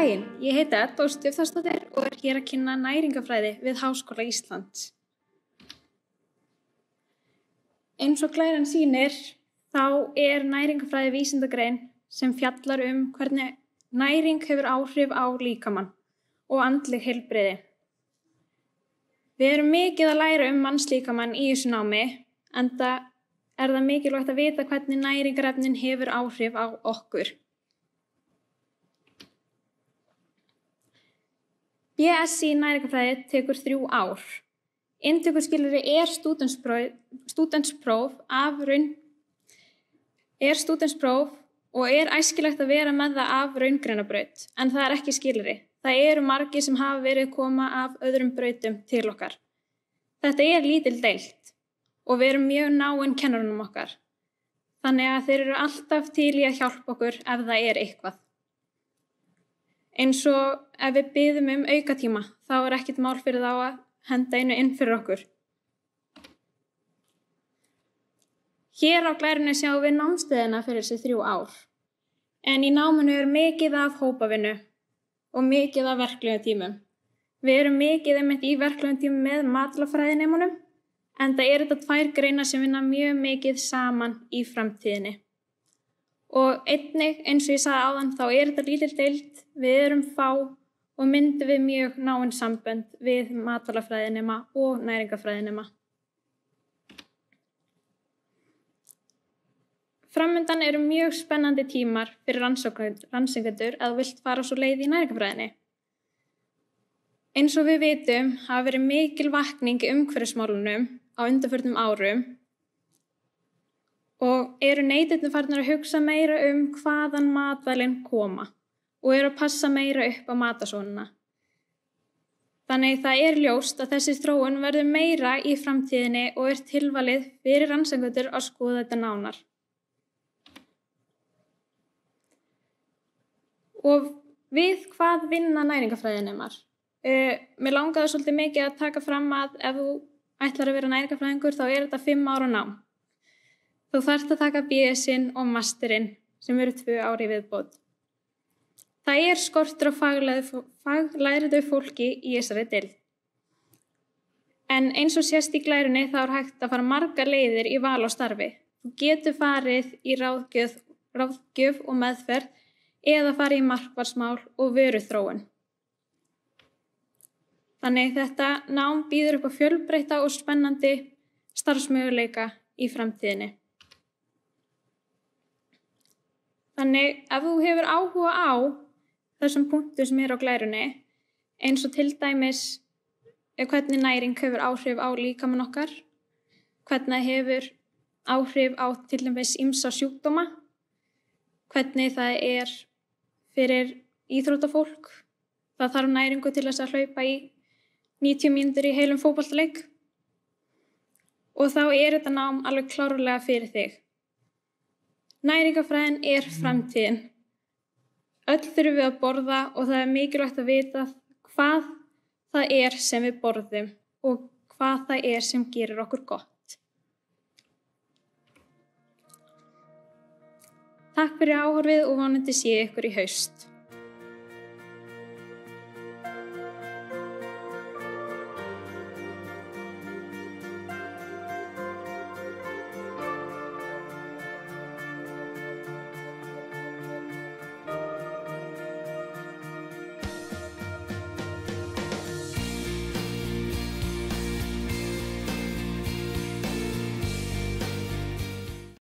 daginn, ég heiti Edda Stefánsdóttir og er hér að kynna næringarfræði við Háskóla Íslands. Eins og glæran sýnir, þá er næringarfræði vísindagrein sem fjallar hvernig næring hefur áhrif á líkamann og andleg heilbrigði. Við erum mikið að læra mannslíkamann í þessu námi, enda er það mikilvægt að vita hvernig næringarefnin hefur áhrif á okkur. BSc í næringarfræði tekur 3 ár. Inntökuskilyrði er stúdentspróf og er æskilegt að vera með það af raungreinabraut, en það er ekki skilyrði. Það eru margir sem hafa verið koma af öðrum brautum til okkar. Þetta er lítil deild og við erum mjög náin kennurunum okkar. Þannig að þeir eru alltaf til í að hjálpa okkur ef það er eitthvað. Eins og ef við biðjum aukatíma, þá er ekkert mál fyrir þá að henda einu inn fyrir okkur. Hér á glærunni sjáum við námstöðina fyrir þessi 3 ár. En í náminu er mikið af hópavinnu og mikið af verklegum tímum. Við erum mikið einmitt í verklegum tímum með matvælafræðinemunum, enda er þetta 2 greinar sem vinna mjög mikið saman í framtíðinni. Og einnig, eins og ég sagði áðan, þá er þetta lítil deild, við erum fá og myndum við mjög náin sambönd við matvælafræðinema og næringarfræðinema. Framundan eru mjög spennandi tímar fyrir rannsakendur að þú vilt fara svo leið í næringarfræðinni. Eins og við vitum hafa verið mikil vakning í umhverfismálunum á undanförnum árum og eru neytendur farnir að hugsa meira hvaðan matvælin koma og eru að passa meira upp á matarsóunina. Þannig það er ljóst að þessi þróun verður meira í framtíðinni og er tilvalið fyrir rannsakendur að skoða þetta nánar. Og við hvað vinna næringarfræðinemar? Mér langaði svolítið mikið að taka fram að ef þú ætlar að vera næringarfræðingur þá er þetta 5 ára nám. Þú þarft að taka BS-inn og masterinn sem eru 2 ár í viðbót. Það er skortur á faglæriðu fólki í þessari deild. En eins og sést í glærunni þá er hægt að fara margar leiðir í val á starfi. Þú getur farið í ráðgjöf og meðferð eða farið í markvarsmál og vöruþróun. Þannig þetta nám býður upp á fjölbreytta og spennandi starfsmöguleika í framtíðinni. Þannig ef þú hefur áhuga á þessum punktum sem á glærunni, eins og til dæmis hvernig næring hefur áhrif á líkamann okkar, hvernig það hefur áhrif á til dæmis ýmsa sjúkdóma, hvernig það er fyrir íþróttafólk, það þarf næringu til þess að hlaupa í 90 mínútur í heilum fótboltaleik og þá er þetta nám alveg klárlega fyrir þig. Næringarfræðin er framtíðin. Öll þurfum við að borða og það er mikilvægt að vita hvað það er sem við borðum og hvað það er sem gerir okkur gott. Takk fyrir áhorfið og vonandi sé ykkur í haust.